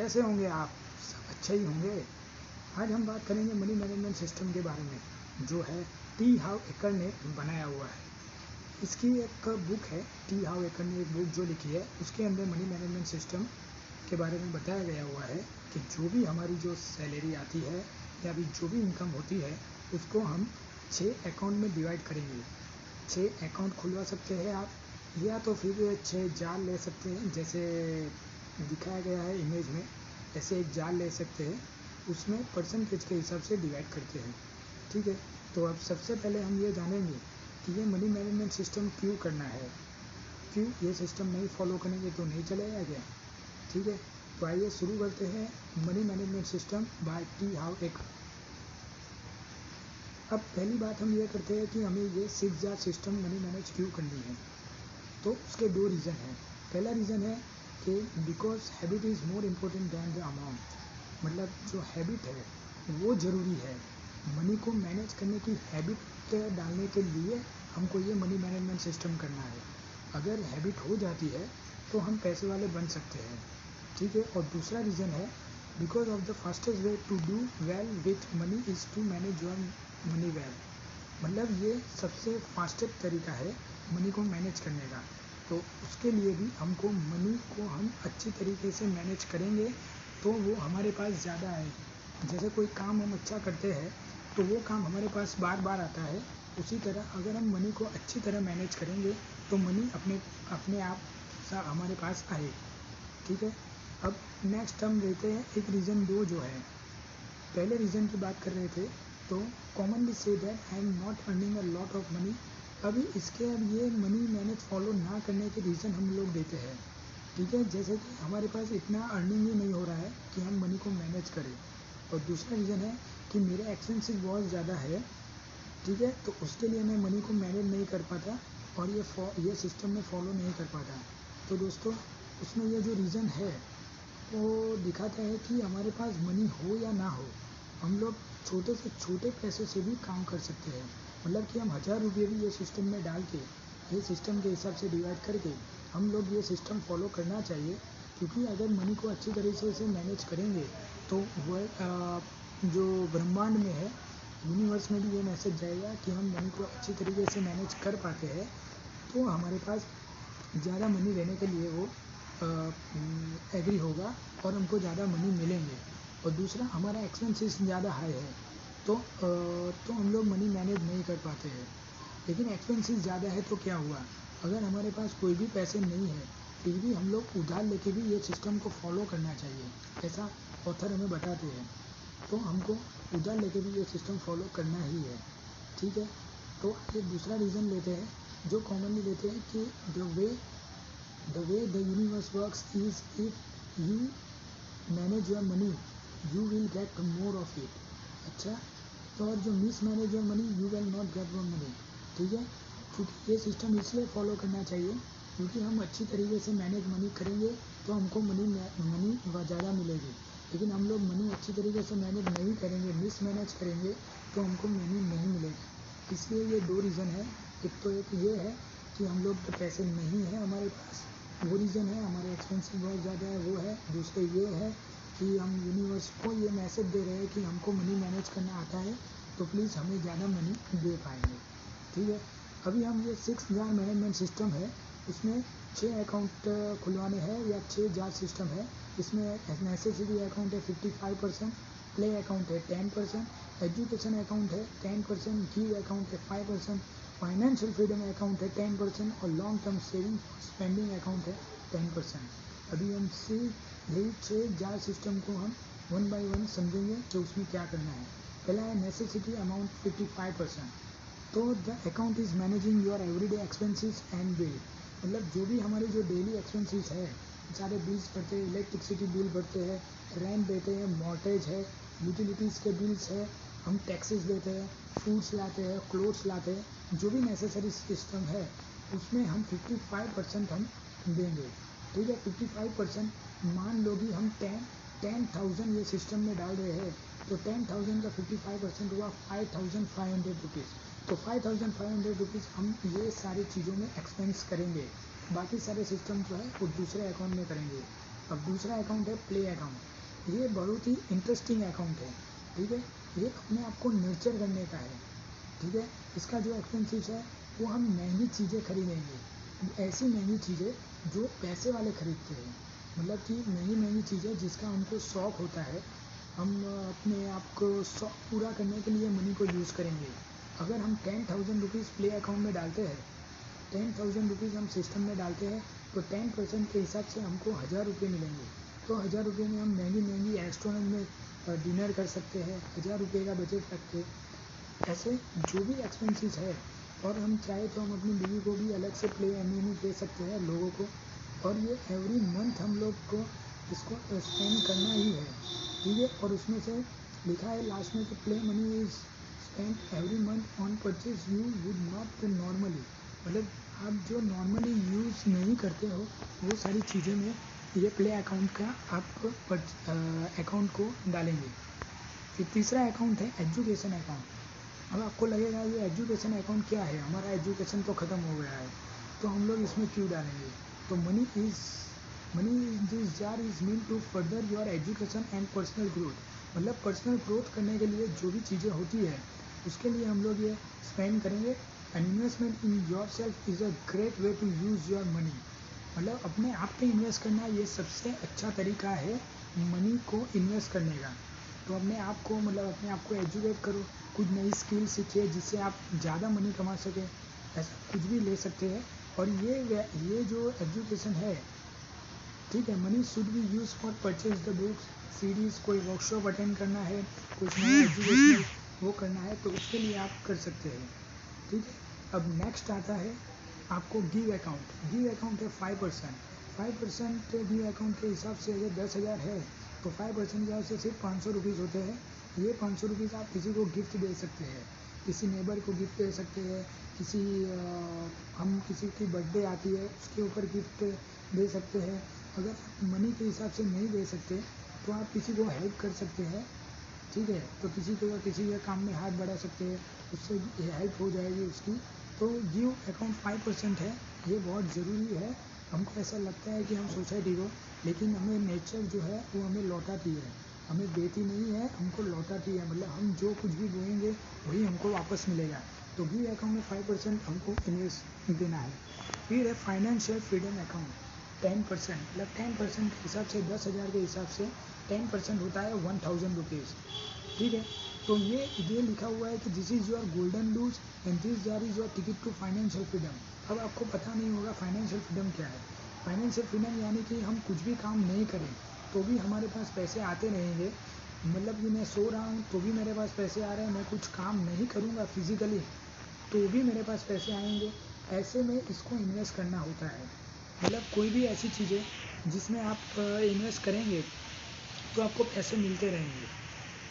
कैसे होंगे आप? सब अच्छे ही होंगे। आज हम बात करेंगे मनी मैनेजमेंट सिस्टम के बारे में, जो है टी हाउ एकर ने बनाया हुआ है। इसकी एक बुक है, टी हाउ एकर ने एक बुक जो लिखी है, उसके अंदर मनी मैनेजमेंट सिस्टम के बारे में बताया गया हुआ है कि जो भी हमारी जो सैलरी आती है या भी जो भी इनकम होती है, उसको हम 6 अकाउंट में डिवाइड करेंगे। 6 अकाउंट खुलवा सकते हैं आप, या तो फिर 6 जाल ले सकते हैं, जैसे दिखाया गया है इमेज में। ऐसे एक जाल ले सकते हैं, उसमें परसेंटेज के हिसाब से डिवाइड करते हैं। ठीक है, तो अब सबसे पहले हम ये जानेंगे कि ये मनी मैनेजमेंट सिस्टम क्यों करना है। क्यों ये सिस्टम नहीं फॉलो करेंगे तो नहीं चलेगा क्या? ठीक है, तो आइए शुरू करते हैं money management system by T Harv Eker. अब पहली बात हम ये करते हैं कि हमें ये 6 जार सिस्टम मनी मैनेज क्यों करनी है। तो उसके 2 रीज़न हैं। पहला रीज़न है कि because habit is more important than the amount. मतलब जो हैबिट है वो ज़रूरी है। मनी को मैनेज करने की हैबिट डालने के लिए हमको ये मनी मैनेजमेंट सिस्टम करना है। अगर हैबिट हो जाती है तो हम पैसे वाले बन सकते हैं। ठीक है, और दूसरा रीज़न है because of the fastest way to do well with money is to manage your money well. मतलब ये सबसे फास्टेस्ट तरीका है मनी को मैनेज करने का। तो उसके लिए भी हमको मनी को हम अच्छी तरीके से मैनेज करेंगे तो वो हमारे पास ज़्यादा आए। जैसे कोई काम हम अच्छा करते हैं तो वो काम हमारे पास बार बार आता है। उसी तरह अगर हम मनी को अच्छी तरह मैनेज करेंगे तो मनी अपने आप हमारे पास आए। ठीक है, अब नेक्स्ट हम लेते हैं एक रीज़न 2 जो है। पहले रीज़न की बात कर रहे थे, तो commonly say that I am not earning a lot of money. अभी इसके अब ये मनी मैनेज फॉलो ना करने के रीज़न हम लोग देते हैं। ठीक है, जैसे कि हमारे पास इतना अर्निंग ही नहीं हो रहा है कि हम मनी को मैनेज करें। और दूसरा रीज़न है कि मेरे एक्सपेंसेस बहुत ज़्यादा है। ठीक है, तो उसके लिए मैं मनी को मैनेज नहीं कर पाता और ये सिस्टम में फॉलो नहीं कर पाता। तो दोस्तों, उसमें ये जो रीज़न है वो दिखाता है कि हमारे पास मनी हो या ना हो, हम लोग छोटे से छोटे पैसे से भी काम कर सकते हैं। मतलब कि हम 1000 रुपये भी ये सिस्टम में डाल के, ये सिस्टम के हिसाब से डिवाइड करके हम लोग ये सिस्टम फॉलो करना चाहिए। क्योंकि अगर मनी को अच्छी तरीके से मैनेज करेंगे तो वह जो ब्रह्मांड में है, यूनिवर्स में भी ये मैसेज जाएगा कि हम मनी को अच्छी तरीके से मैनेज कर पाते हैं, तो हमारे पास ज़्यादा मनी लेने के लिए वो एग्री होगा और हमको ज़्यादा मनी मिलेंगे। और दूसरा, हमारा एक्सपेंसेस ज़्यादा हाई है तो हम लोग मनी मैनेज नहीं कर पाते हैं। लेकिन एक्सपेंसेस ज़्यादा है तो क्या हुआ, अगर हमारे पास कोई भी पैसे नहीं है फिर भी हम लोग उधार लेके भी ये सिस्टम को फॉलो करना चाहिए, ऐसा ऑथर हमें बताते हैं। तो हमको उधार लेके भी ये सिस्टम फॉलो करना ही है। ठीक है, तो ये दूसरा रीज़न लेते हैं जो कॉमनली लेते हैं कि the way the universe works is if you manage your money you will get more of it. अच्छा, तो और जो miss manage your money you will not get your money. ठीक है, क्योंकि ये सिस्टम इसलिए फॉलो करना चाहिए क्योंकि हम अच्छी तरीके से मैनेज मनी करेंगे तो हमको मनी ज़्यादा मिलेगी। लेकिन हम लोग मनी अच्छी तरीके से मैनेज नहीं करेंगे, मिस मैनेज करेंगे तो हमको मनी नहीं मिलेगा। इसलिए ये 2 रीज़न है। एक तो एक ये है कि हम लोग तो पैसे नहीं है हमारे पास, वो रीज़न है, हमारे एक्सपेंसिव बहुत ज़्यादा है वो है। दूसरे ये है कि हम यूनिवर्स को ये मैसेज दे रहे हैं कि हमको मनी मैनेज करना आता है तो प्लीज़ हमें ज़्यादा मनी दे पाएंगे। ठीक है, अभी हम ये 6 जार मैनेजमेंट सिस्टम है, उसमें 6 अकाउंट खुलवाने हैं या 6 जार सिस्टम है। इसमें नेसेसिटी अकाउंट है 55%, प्ले अकाउंट है 10%, एजुकेशन अकाउंट है 10%, गिव अकाउंट है 5%, फाइनेंशियल फ्रीडम अकाउंट है 10% और long term saving spending account है 10%। अभी हम यही 6 जार सिस्टम को हम 1 बाय 1 समझेंगे कि उसमें क्या करना है। पहला है नेसेसिटी अमाउंट 55%। तो the account is managing your everyday expenses and bill. मतलब जो भी हमारे जो डेली एक्सपेंसेस है, सारे बिल्स भरते हैं, इलेक्ट्रिसिटी बिल भरते हैं, रेंट देते हैं, मॉर्टेज है, यूटिलिटीज़ के बिल्स है, हम टैक्सेस देते हैं, फूड्स लाते हैं, क्लोथ्स लाते हैं, जो भी नेसेसरी सिस्टम है उसमें हम 55% हम देंगे। ठीक है, 55% मान लो कि हम 10,000 ये सिस्टम में डाल रहे हैं तो 10,000 का 55% हुआ 5,500 रुपीज़। तो 5,500 रुपीज़ हम ये सारी चीज़ों में एक्सपेंस करेंगे, बाकी सारे सिस्टम जो है वो दूसरे अकाउंट में करेंगे। अब दूसरा अकाउंट है प्ले अकाउंट। ये बहुत ही इंटरेस्टिंग अकाउंट है, ठीक है। ये अपने आप को नर्चर करने का है, ठीक है। इसका जो एक्सपेंसिव है वो हम महंगी चीज़ें खरीदेंगे, ऐसी महंगी चीज़ें जो पैसे वाले खरीदते हैं, मतलब कि महंगी चीज़ें जिसका हमको शौक़ होता है, हम अपने आप को शौक़ पूरा करने के लिए मनी को यूज़ करेंगे। अगर हम 10,000 रुपीज़ प्ले अकाउंट में डालते हैं, 10,000 रुपीज़ हम सिस्टम में डालते हैं, तो 10% के हिसाब से हमको 1,000 रुपये मिलेंगे। तो 1,000 रुपये में हम महंगी रेस्टोरेंट में डिनर कर सकते हैं, 1,000 रुपये का बजट रख के। ऐसे जो भी एक्सपेंसेस है, और हम चाहे तो हम अपनी बीवी को भी अलग से प्ले मनी दे सकते हैं लोगों को, और ये एवरी मंथ हम लोग को इसको स्पेंड करना ही है, ठीक है। और उसमें से लिखा है लास्ट में कि play money is spend every month on purchase you would not normally, मतलब आप जो नॉर्मली यूज़ नहीं करते हो वो सारी चीज़ें में ये प्ले अकाउंट का आप अकाउंट को डालेंगे। फिर तीसरा अकाउंट है एजुकेशन अकाउंट। अब आपको लगेगा ये एजुकेशन अकाउंट क्या है, हमारा एजुकेशन तो ख़त्म हो गया है, तो हम लोग इसमें क्यों डालेंगे। तो money in this jar is mean to further your education and personal growth, मतलब पर्सनल ग्रोथ करने के लिए जो भी चीज़ें होती है उसके लिए हम लोग ये स्पेंड करेंगे। An investment in yourself is a great way to use your money, मतलब अपने आप पे इन्वेस्ट करना ये सबसे अच्छा तरीका है मनी को इन्वेस्ट करने का। तो अपने आप को एजुकेट करो, कुछ नई स्किल सीखिए जिससे आप ज़्यादा मनी कमा सकें, ऐसा कुछ भी ले सकते हैं। और ये जो एजुकेशन है, ठीक है, money should be use for purchase the books series, कोई वर्कशॉप अटेंड करना है, कुछ नया एजुकेशनल वो करना है, तो उसके लिए आप कर सकते हैं, ठीक है। अब नेक्स्ट आता है आपको गिव अकाउंट। गिव अकाउंट है 5%। गिव अकाउंट के हिसाब से अगर 10,000 है तो 5% के हिसाब से सिर्फ 500 रुपीज़ होते हैं। ये 500 रुपीज़ आप किसी को गिफ्ट दे सकते हैं, किसी नेबर को गिफ्ट दे सकते हैं, हम किसी की बर्थडे आती है उसके ऊपर गिफ्ट दे सकते हैं। अगर मनी के हिसाब से नहीं दे सकते तो आप किसी को हेल्प कर सकते हैं, ठीक है। तो किसी के काम में हाथ बढ़ा सकते हैं, उससे हेल्प हो जाएगी उसकी। तो गिव अकाउंट 5% है, ये बहुत ज़रूरी है। हमको ऐसा लगता है कि हम सोसाइटी को, लेकिन हमें नेचर जो है वो हमें लौटाती है, हमें देती नहीं है, हमको लौटाती है, मतलब हम जो कुछ भी बोएंगे वही हमको वापस मिलेगा। तो गिव अकाउंट में 5% हमको इन्वेस्ट देना है। फिर है फाइनेंशियल फ्रीडम अकाउंट 10%, मतलब 10% के हिसाब से 10,000 के हिसाब से 10% होता है 1,000 रुपीज़, ठीक है। तो ये लिखा हुआ है कि this is your golden rules and this jar is your ticket to financial freedom. अब आपको पता नहीं होगा फाइनेंशियल फ्रीडम क्या है। फाइनेंशियल फ्रीडम यानी कि हम कुछ भी काम नहीं करें तो भी हमारे पास पैसे आते रहेंगे, मतलब कि मैं सो रहा हूँ तो भी मेरे पास पैसे आ रहे हैं, मैं कुछ काम नहीं करूँगा फिजिकली तो भी मेरे पास पैसे आएंगे। ऐसे में इसको इन्वेस्ट करना होता है, मतलब कोई भी ऐसी चीज़ें जिसमें आप इन्वेस्ट करेंगे तो आपको पैसे मिलते रहेंगे,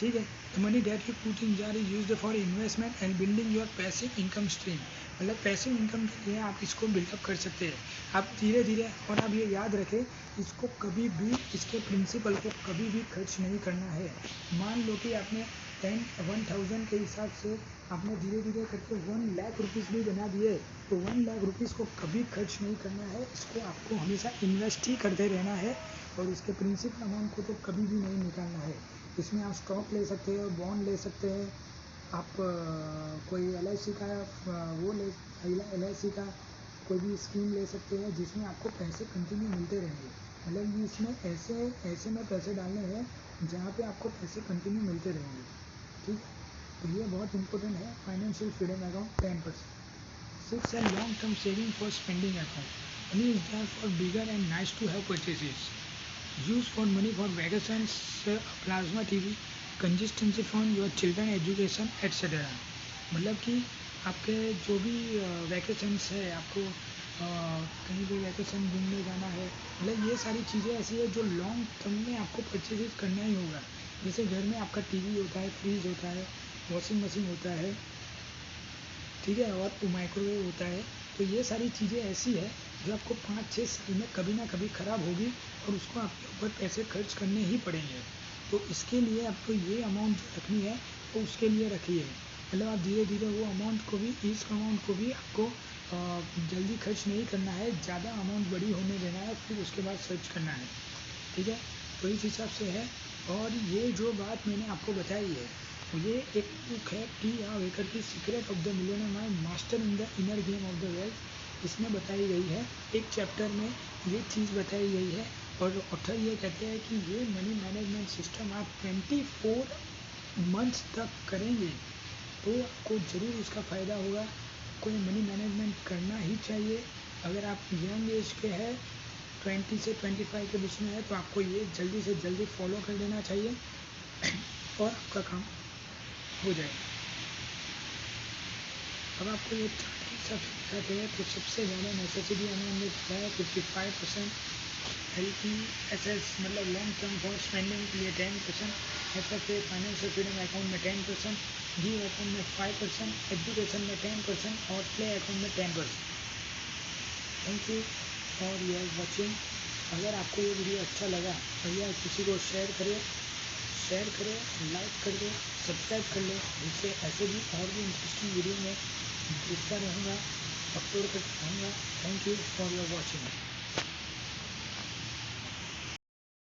ठीक है। The money that you put in jar is used for investment and building your passive income stream, मतलब पैसिव इनकम के लिए आप इसको बिल्डअप कर सकते हैं। आप धीरे धीरे, और आप ये याद रखें इसको कभी भी, इसके प्रिंसिपल को कभी भी खर्च नहीं करना है। मान लो कि आपने 1,000 के हिसाब से आपने धीरे धीरे करके 1 लाख रुपीज़ भी बना दिए, तो 1 लाख रुपीज़ को कभी खर्च नहीं करना है, इसको आपको हमेशा इन्वेस्ट ही करते रहना है, और इसके प्रिंसिपल अमाउंट को तो कभी भी नहीं निकालना है। इसमें आप स्टॉक ले सकते हैं, बॉन्ड ले सकते हैं, आप कोई LIC का LIC का कोई भी स्कीम ले सकते हैं जिसमें आपको पैसे कंटिन्यू मिलते रहेंगे, मतलब ये इसमें ऐसे में पैसे डालने हैं जहाँ पे आपको पैसे कंटिन्यू मिलते रहेंगे, ठीक। तो ये बहुत इंपॉर्टेंट है फाइनेंशियल फ्रीडम अकाउंट 10%। 6 है long term saving for spending account. Money is there for bigger and nice to have purchases, use for money for vacations, plasma TV, consistency for your children education etcetera, मतलब कि आपके जो भी vacations है, आपको कहीं भी वैकेशन घूमने जाना है, मतलब ये सारी चीज़ें ऐसी है जो लॉन्ग टर्म में आपको परचेजेस करना ही होगा। जैसे घर में आपका TV होता है, फ्रिज होता है, वॉशिंग मशीन होता है, ठीक है, और माइक्रोवेव होता है। तो ये सारी चीज़ें ऐसी है जो आपको 5-6 साल में कभी ना कभी ख़राब होगी और उसको आपके ऊपर पैसे खर्च करने ही पड़ेंगे। तो इसके लिए आपको ये अमाउंट जो रखनी है तो उसके लिए रखिए, मतलब आप धीरे धीरे वो अमाउंट को भी, इस अमाउंट को भी आपको जल्दी खर्च नहीं करना है, ज़्यादा अमाउंट बड़ी होने देना है, फिर उसके बाद खर्च करना है। ठीक है, तो इस हिसाब से है। और ये जो बात मैंने आपको बताई है, ये एक बुक है टी वेकर की secret of the millionaire mind master in the inner game of the wealth. इसमें बताई गई है, एक चैप्टर में ये चीज़ बताई गई है। और ऑथर ये कहते हैं कि ये मनी मैनेजमेंट सिस्टम आप 24 मंथ्स तक करेंगे तो आपको ज़रूर इसका फ़ायदा होगा। आपको ये मनी मैनेजमेंट करना ही चाहिए। अगर आप यंग एज के हैं, 20 से 25 के बीच में है, तो आपको ये जल्दी से जल्दी फॉलो कर लेना चाहिए और आपका काम हो जाएगा। अब आपको ये सब दिखाते हैं तो सबसे ज़्यादा नेसेसिटी हमने बताया 55%, LTSS मतलब लॉन्ग टर्म फॉर स्पेंडिंग के लिए 10%, FFA फाइनेंशियल फ्रीडम अकाउंट में 10%, गिव अकाउंट में 5%, एजुकेशन में 10% और प्ले अकाउंट में 10%। Thank you for your watching. अगर आपको ये वीडियो अच्छा लगा तो या किसी को शेयर करें, लाइक कर दो, सब्सक्राइब कर लो, जिससे ऐसे भी और भी इंटरेस्टिंग वीडियो में जुड़ता रहूँगा, अपलोड करता रहूँगा। Thank you for your watching.